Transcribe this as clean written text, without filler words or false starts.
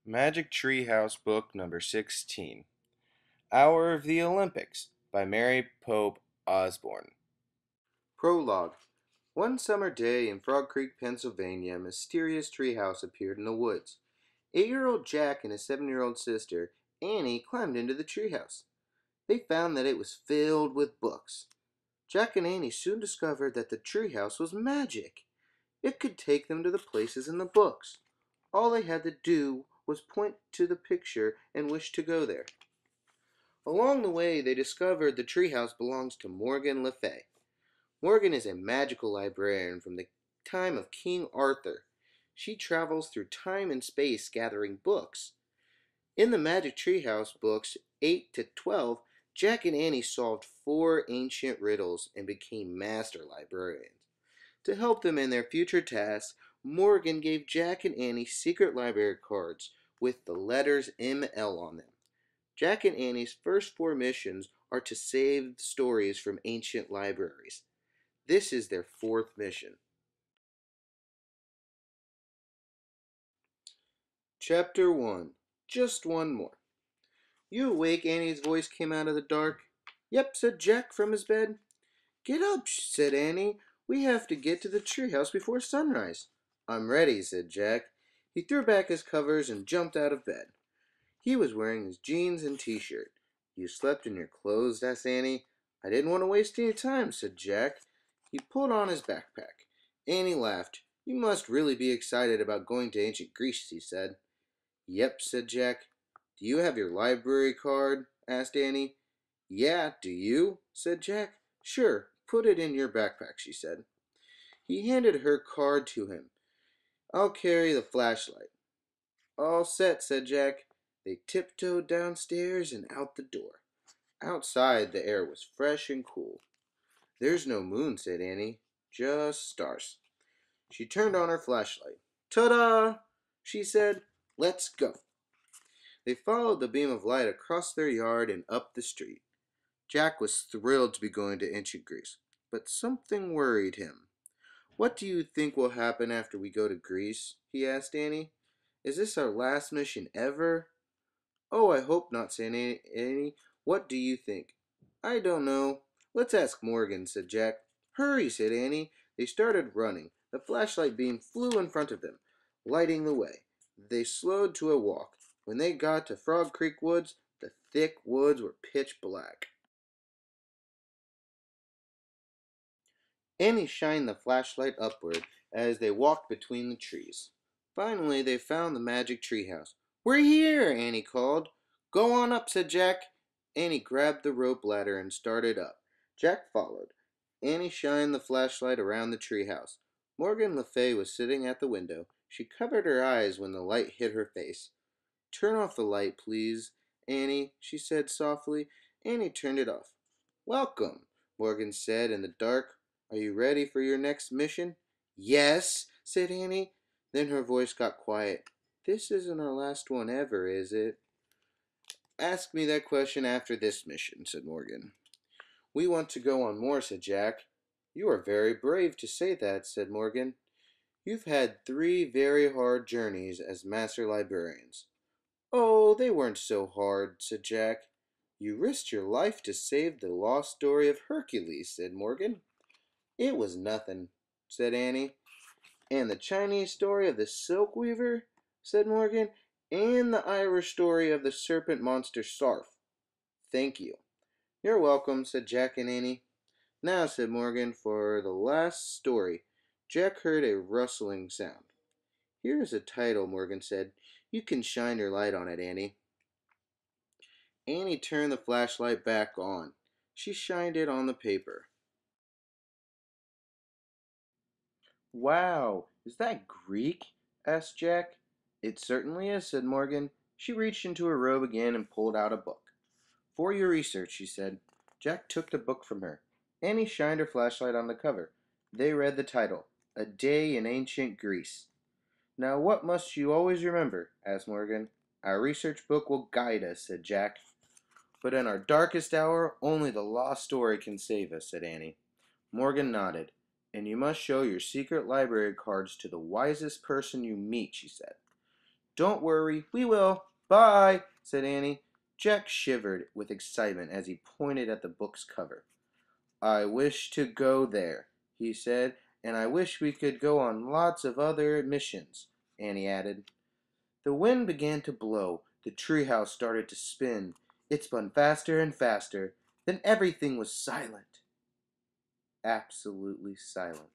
Magic Treehouse Book Number 16, Hour of the Olympics by Mary Pope Osborne. Prologue. One summer day in Frog Creek, Pennsylvania, a mysterious treehouse appeared in the woods. 8-year-old Jack and his 7-year-old sister, Annie, climbed into the treehouse. They found that it was filled with books. Jack and Annie soon discovered that the treehouse was magic. It could take them to the places in the books. All they had to do was point to the picture and wish to go there. Along the way, they discovered the treehouse belongs to Morgan Le Fay. Morgan is a magical librarian from the time of King Arthur. She travels through time and space gathering books. In the Magic Treehouse books 8 to 12, Jack and Annie solved 4 ancient riddles and became master librarians. To help them in their future tasks, Morgan gave Jack and Annie secret library cards with the letters ML on them. Jack and Annie's first 4 missions are to save stories from ancient libraries. This is their 4th mission. Chapter 1. Just one more. You awake? Annie's voice came out of the dark. Yep, said Jack from his bed. Get up, said Annie. We have to get to the treehouse before sunrise. I'm ready, said Jack. He threw back his covers and jumped out of bed. He was wearing his jeans and t-shirt. You slept in your clothes? Asked Annie. I didn't want to waste any time, said Jack. He pulled on his backpack. Annie laughed. You must really be excited about going to ancient Greece, he said. Yep, said Jack. Do you have your library card? Asked Annie. Yeah, do you? Said Jack. Sure, put it in your backpack, she said. He handed her card to him. I'll carry the flashlight. All set, said Jack. They tiptoed downstairs and out the door. Outside, the air was fresh and cool. There's no moon, said Annie. Just stars. She turned on her flashlight. Ta-da! She said. Let's go. They followed the beam of light across their yard and up the street. Jack was thrilled to be going to ancient Greece, but something worried him. What do you think will happen after we go to Greece? He asked Annie. Is this our last mission ever? Oh, I hope not, said Annie. What do you think? I don't know. Let's ask Morgan, said Jack. Hurry, said Annie. They started running. The flashlight beam flew in front of them, lighting the way. They slowed to a walk. When they got to Frog Creek Woods, the thick woods were pitch black. Annie shined the flashlight upward as they walked between the trees. Finally, they found the magic treehouse. We're here, Annie called. Go on up, said Jack. Annie grabbed the rope ladder and started up. Jack followed. Annie shined the flashlight around the treehouse. Morgan Le Fay was sitting at the window. She covered her eyes when the light hit her face. Turn off the light, please, Annie, she said softly. Annie turned it off. Welcome, Morgan said in the dark. Are you ready for your next mission? Yes, said Annie. Then her voice got quiet. This isn't our last one ever, is it? Ask me that question after this mission, said Morgan. We want to go on more, said Jack. You are very brave to say that, said Morgan. You've had 3 very hard journeys as master librarians. Oh, they weren't so hard, said Jack. You risked your life to save the lost story of Hercules, said Morgan. It was nothing, said Annie. And the Chinese story of the silk weaver, said Morgan, and the Irish story of the serpent monster Sarf. Thank you. You're welcome, said Jack and Annie. Now, said Morgan, for the last story. Jack heard a rustling sound. Here is a title, Morgan said. You can shine your light on it, Annie. Annie turned the flashlight back on. She shined it on the paper. Wow, is that Greek? Asked Jack. It certainly is, said Morgan. She reached into her robe again and pulled out a book. For your research, she said. Jack took the book from her. Annie shined her flashlight on the cover. They read the title, A Day in Ancient Greece. Now what must you always remember? Asked Morgan. Our research book will guide us, said Jack. But in our darkest hour, only the lost story can save us, said Annie. Morgan nodded. And you must show your secret library cards to the wisest person you meet, she said. Don't worry, we will. Bye, said Annie. Jack shivered with excitement as he pointed at the book's cover. I wish to go there, he said, and I wish we could go on lots of other missions, Annie added. The wind began to blow. The treehouse started to spin. It spun faster and faster. Then everything was silent. Absolutely silent.